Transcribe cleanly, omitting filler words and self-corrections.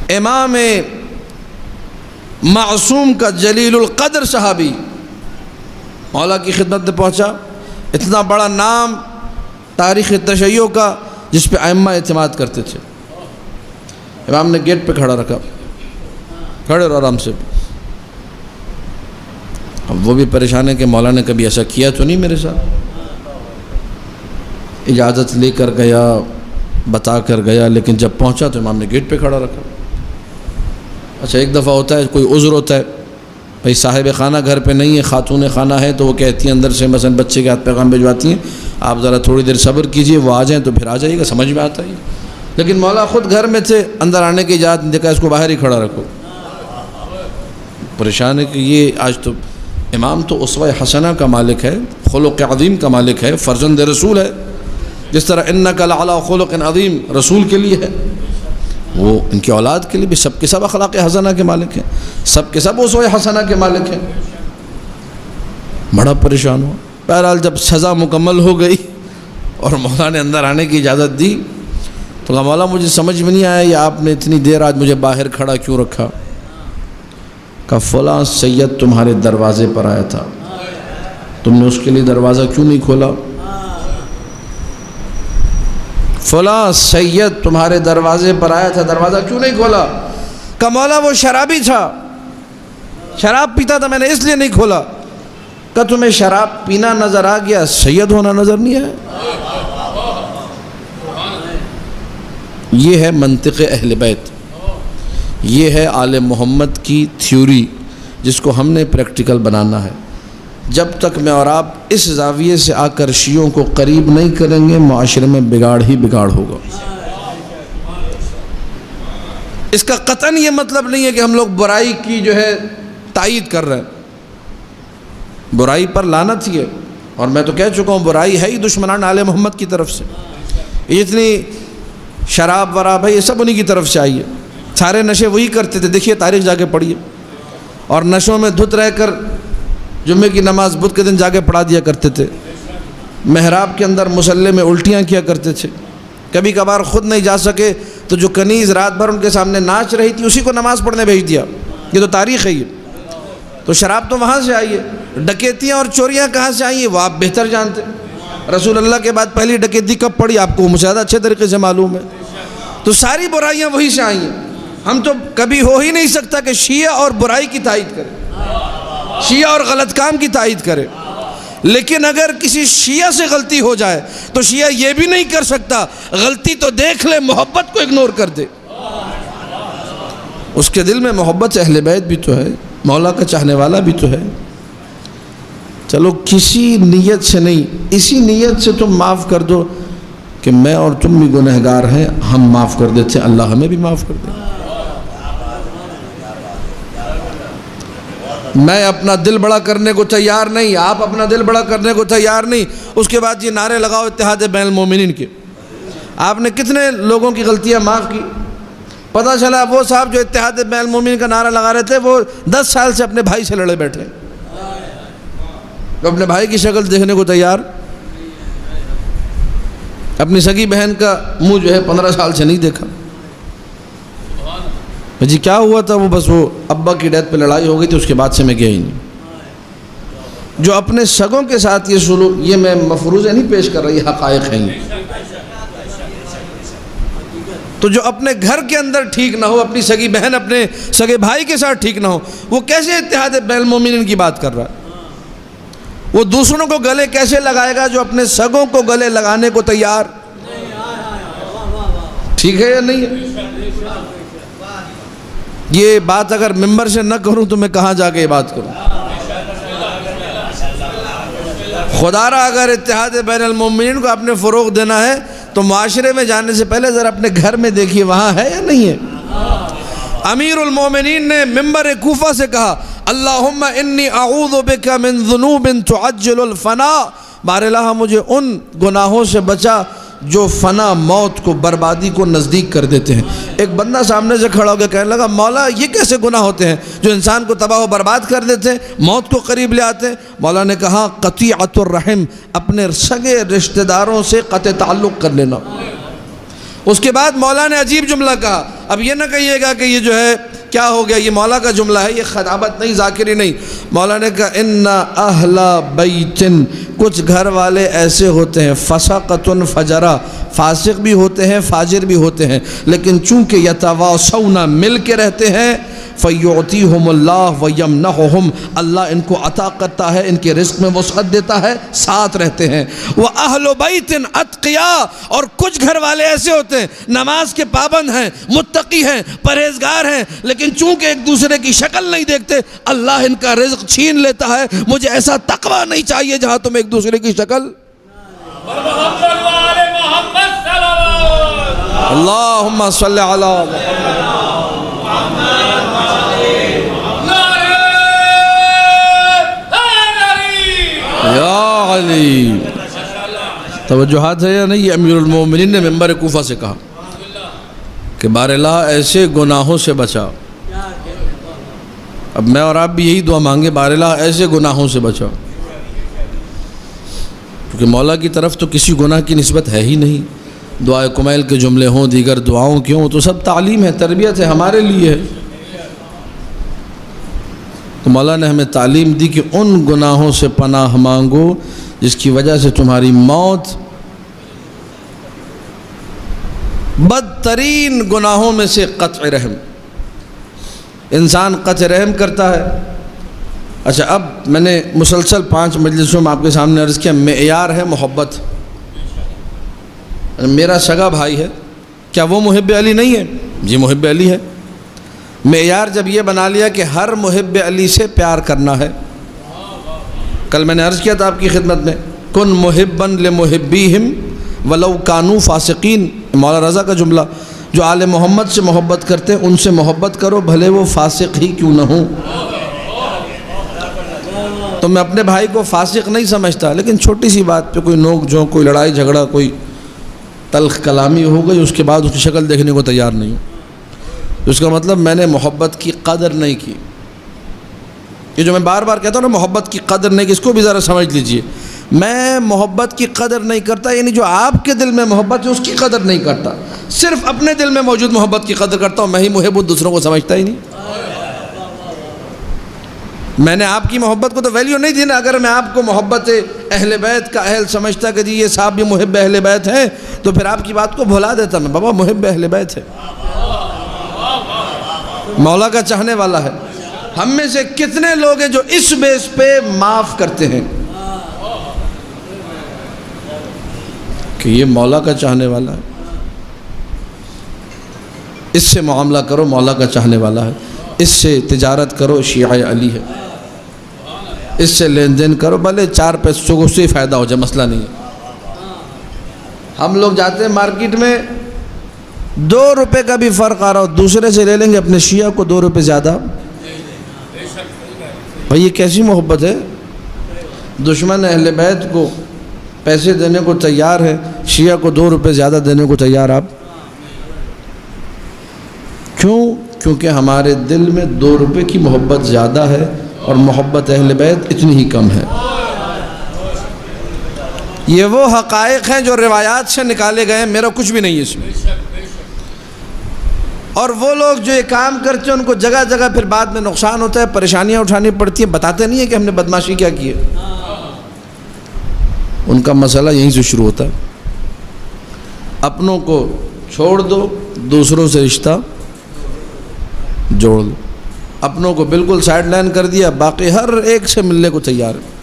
امام معصوم کا جلیل القدر صحابی مولا کی خدمت میں پہنچا، اتنا بڑا نام تاریخ تشیع کا جس پہ ائمہ اعتماد کرتے تھے، امام نے گیٹ پہ کھڑا رکھا، کھڑے رہو آرام سے۔ اب وہ بھی پریشان ہے کہ مولا نے کبھی ایسا کیا تو نہیں میرے ساتھ، اجازت لے کر گیا، بتا کر گیا، لیکن جب پہنچا تو امام نے گیٹ پہ کھڑا رکھا۔ اچھا ایک دفعہ ہوتا ہے کوئی عذر ہوتا ہے، بھئی صاحب خانہ گھر پہ نہیں ہے، خاتون خانہ ہے، تو وہ کہتی ہیں اندر سے مثلا بچے کے ہاتھ پیغام بھجواتی ہیں، آپ ذرا تھوڑی دیر صبر کیجئے، وہ آ جائیں تو پھر آ جائیے گا، سمجھ میں آتا ہے۔ لیکن مولا خود گھر میں تھے، اندر آنے کی اجازت نہیں، دیکھا اس کو باہر ہی کھڑا رکھو۔ پریشان ہے کہ یہ آج تو امام تو اسوہ حسنہ کا مالک ہے، خلق عظیم کا مالک ہے، فرزند رسول ہے، جس طرح انک لعلی خلق عظیم رسول کے لیے ہے، وہ ان کی اولاد کے لیے بھی سب کے سب اخلاق حسنہ کے مالک ہیں، سب کے سب اسوہ حسنہ کے مالک ہیں۔ بڑا پریشان ہوا۔ بہرحال جب سزا مکمل ہو گئی اور مولا نے اندر آنے کی اجازت دی تو کہا مولا مجھے سمجھ میں نہیں آیا یہ آپ نے اتنی دیر آج مجھے باہر کھڑا کیوں رکھا؟ کہا فلاں سید تمہارے دروازے پر آیا تھا، تم نے اس کے لیے دروازہ کیوں نہیں کھولا؟ فلاں سید تمہارے دروازے پر آیا تھا، دروازہ کیوں نہیں کھولا؟ کہا مولا وہ شرابی تھا، شراب پیتا تھا، میں نے اس لیے نہیں کھولا۔ کہا تمہیں شراب پینا نظر آ گیا، سید ہونا نظر نہیں آیا؟ یہ ہے منطق اہل بیت، یہ ہے آل محمد کی تھیوری جس کو ہم نے پریکٹیکل بنانا ہے۔ جب تک میں اور آپ اس زاویے سے آ کر شیعوں کو قریب نہیں کریں گے، معاشرے میں بگاڑ ہی بگاڑ ہوگا۔ اس کا قطعاً یہ مطلب نہیں ہے کہ ہم لوگ برائی کی جو ہے تائید کر رہے ہیں، برائی پر لعنت ہی ہے، اور میں تو کہہ چکا ہوں برائی ہے ہی دشمنان آل محمد کی طرف سے۔ یہ اتنی شراب وراب ہے یہ سب انہی کی طرف سے آئی ہے، سارے نشے وہی کرتے تھے، دیکھیے تاریخ جا کے پڑھیے، اور نشوں میں دھت رہ کر جمعے کی نماز بدھ کے دن جا کے پڑھا دیا کرتے تھے، محراب کے اندر مصلی میں الٹیاں کیا کرتے تھے، کبھی کبھار خود نہیں جا سکے تو جو کنیز رات بھر ان کے سامنے ناچ رہی تھی اسی کو نماز پڑھنے بھیج دیا۔ یہ تو تاریخ ہے، یہ تو شراب تو وہاں سے آئی ہے۔ ڈکیتیاں اور چوریاں کہاں سے آئی ہیں وہ آپ بہتر جانتے ہیں، رسول اللہ کے بعد پہلی ڈکیتی کب پڑی آپ کو مجھے زیادہ اچھے طریقے سے معلوم ہے۔ تو ساری برائیاں وہی سے آئی ہیں۔ ہم تو کبھی ہو ہی نہیں سکتا کہ شیعہ اور برائی کی تائید کرے، شیعہ اور غلط کام کی تائید کرے، لیکن اگر کسی شیعہ سے غلطی ہو جائے تو شیعہ یہ بھی نہیں کر سکتا غلطی تو دیکھ لے، محبت کو اگنور کر دے۔ اس کے دل میں محبت اہل بیت بھی تو ہے، مولا کا چاہنے والا بھی تو ہے۔ چلو کسی نیت سے نہیں، اسی نیت سے تم معاف کر دو کہ میں اور تم بھی گنہگار ہیں، ہم معاف کر دیتے ہیں، اللہ ہمیں بھی معاف کر دے۔ میں اپنا دل بڑا کرنے کو تیار نہیں، آپ اپنا دل بڑا کرنے کو تیار نہیں، اس کے بعد یہ نعرے لگاؤ اتحاد بین المومنین کے۔ آپ نے کتنے لوگوں کی غلطیاں معاف کی؟ پتہ چلا وہ صاحب جو اتحاد بین المومنین کا نعرہ لگا رہے تھے وہ 10 سال سے اپنے بھائی سے لڑے بیٹھے، اپنے بھائی کی شکل دیکھنے کو تیار، اپنی سگی بہن کا منہ جو ہے 15 سال سے نہیں دیکھا۔ جی کیا ہوا تھا؟ وہ بس وہ ابا کی ڈیتھ پہ لڑائی ہو گئی تھی، اس کے بعد سے میں گیا ہی نہیں۔ جو اپنے سگوں کے ساتھ یہ سلوک، یہ میں مفروضے نہیں پیش کر رہا، یہ حقائق ہیں۔ تو جو اپنے گھر کے اندر ٹھیک نہ ہو، اپنی سگی بہن اپنے سگے بھائی کے ساتھ ٹھیک نہ ہو، وہ کیسے اتحاد بین المومنین کی بات کر رہا ہے؟ وہ دوسروں کو گلے کیسے لگائے گا جو اپنے سگوں کو گلے لگانے کو تیار؟ ٹھیک ہے یا نہیں ہے؟ یہ بات اگر ممبر سے نہ کروں تو میں کہاں جا کے یہ بات کروں؟ خدا را اگر اتحاد بین المومنین کو آپ نے فروغ دینا ہے تو معاشرے میں جانے سے پہلے ذرا اپنے گھر میں دیکھیے وہاں ہے یا نہیں ہے۔ امیر المومنین نے ممبر کوفہ سے کہا اللہم انی اعوذ بک من ذنوب تعجل الفناء، بار الہ مجھے ان گناہوں سے بچا جو فنا، موت کو، بربادی کو نزدیک کر دیتے ہیں۔ ایک بندہ سامنے سے کھڑا ہو کے کہنے لگا مولا یہ کیسے گناہ ہوتے ہیں جو انسان کو تباہ و برباد کر دیتے ہیں، موت کو قریب لے آتے ہیں؟ مولا نے کہا قطیعۃ الرحم، اپنے سگے رشتہ داروں سے قطع تعلق کر لینا، اس کے بعد مولا نے عجیب جملہ کہا. اب یہ نہ کہیے گا کہ یہ جو ہے کیا ہو گیا، یہ مولا کا جملہ ہے، یہ خطابت نہیں، ذاکری نہیں. مولا نے کہا ان اہل بیت، کچھ گھر والے ایسے ہوتے ہیں فسقۃ فجرا، فاسق بھی ہوتے ہیں فاجر بھی ہوتے ہیں، لیکن چونکہ یتواصون مل کے رہتے ہیں، فیعطیہم اللہ ویمنحہم، اللہ ان کو عطا کرتا ہے، ان کے رزق میں وسعت دیتا ہے، ساتھ رہتے ہیں. واہل بیت اتقیاء، اور کچھ گھر والے ایسے ہوتے ہیں نماز کے پابند ہیں، متقی ہیں، پرہیزگار ہیں، لیکن چونکہ ایک دوسرے کی شکل نہیں دیکھتے اللہ ان کا رزق چھین لیتا ہے. مجھے ایسا تقویٰ نہیں چاہیے جہاں تم ایک دوسرے کی شکل. اللہم صلی علی یا علی. توجہات ہے یا نہیں؟ یہ امیر المومنین نے منبر کوفہ سے کہا کہ بار الہ ایسے گناہوں سے بچا. اب میں اور آپ بھی یہی دعا مانگے، بار الہ ایسے گناہوں سے بچا، کیونکہ مولا کی طرف تو کسی گناہ کی نسبت ہے ہی نہیں. دعائے کمیل کے جملے ہوں، دیگر دعاؤں کی ہوں، تو سب تعلیم ہے، تربیت ہے، ہمارے لیے ہے. تو مولا نے ہمیں تعلیم دی کہ ان گناہوں سے پناہ مانگو جس کی وجہ سے تمہاری موت بدترین گناہوں میں سے قطع رحم. انسان قطع رحم کرتا ہے. اچھا، اب میں نے مسلسل 5 مجلسوں میں آپ کے سامنے عرض کیا معیار ہے محبت. میرا سگا بھائی ہے، کیا وہ محب علی نہیں ہے؟ جی محب علی ہے. معیار جب یہ بنا لیا کہ ہر محب علی سے پیار کرنا ہے. کل میں نے عرض کیا تھا آپ کی خدمت میں، کن محبا لمحبیہم ولو کانوا فاسقین، مولا رضا کا جملہ. جو آل محمد سے محبت کرتے ہیں ان سے محبت کرو، بھلے وہ فاسق ہی کیوں نہ ہوں. تو میں اپنے بھائی کو فاسق نہیں سمجھتا، لیکن چھوٹی سی بات پہ کوئی نوک جھونک، کوئی لڑائی جھگڑا، کوئی تلخ کلامی ہو گئی، اس کے بعد اس کی شکل دیکھنے کو تیار نہیں ہوں. اس کا مطلب میں نے محبت کی قدر نہیں کی. یہ جو میں بار بار کہتا ہوں نا محبت کی قدر نہیں کی، اس کو بھی ذرا سمجھ لیجئے. میں محبت کی قدر نہیں کرتا، یعنی جو آپ کے دل میں محبت ہے اس کی قدر نہیں کرتا، صرف اپنے دل میں موجود محبت کی قدر کرتا ہوں. میں ہی محب، دوسروں کو سمجھتا ہی نہیں. میں نے آپ کی محبت کو تو ویلیو نہیں دی نا. اگر میں آپ کو محبت اہل بیت کا اہل سمجھتا کہ جی یہ صاحب بھی محب اہل بیت ہیں، تو پھر آپ کی بات کو بھلا دیتا میں. بابا محب اہل بیت ہے، مولا کا چاہنے والا ہے. ہم میں سے کتنے لوگ ہیں جو اس بیس پہ معاف کرتے ہیں کہ یہ مولا کا چاہنے والا ہے، اس سے معاملہ کرو، مولا کا چاہنے والا ہے. اس سے تجارت کرو، شیعہ علی ہے. اس سے لین دین کرو، بھلے 4 پیسوں کو سے فائدہ ہو جائے، مسئلہ نہیں ہے. ہم لوگ جاتے ہیں مارکیٹ میں، 2 روپے کا بھی فرق آ رہا ہو، دوسرے سے لے لیں گے اپنے شیعہ کو 2 روپے زیادہ. بھائی یہ کیسی محبت ہے؟ دشمن اہل بیت کو پیسے دینے کو تیار ہے، شیعہ کو 2 روپے زیادہ دینے کو تیار. آپ کیوں؟ کیونکہ ہمارے دل میں 2 روپے کی محبت زیادہ ہے اور محبت اہل بیت اتنی ہی کم ہے. یہ وہ حقائق ہیں جو روایات سے نکالے گئے ہیں، میرا کچھ بھی نہیں ہے اس میں. اور وہ لوگ جو یہ کام کرتے ہیں ان کو جگہ جگہ پھر بعد میں نقصان ہوتا ہے، پریشانیاں اٹھانی پڑتی ہیں، بتاتے نہیں ہیں کہ ہم نے بدماشی کیا کی ہے. ان کا مسئلہ یہیں سے شروع ہوتا ہے. اپنوں کو چھوڑ دو، دوسروں سے رشتہ جوڑ دو. اپنوں کو بالکل سائیڈ لائن کر دیا، باقی ہر ایک سے ملنے کو تیار ہے.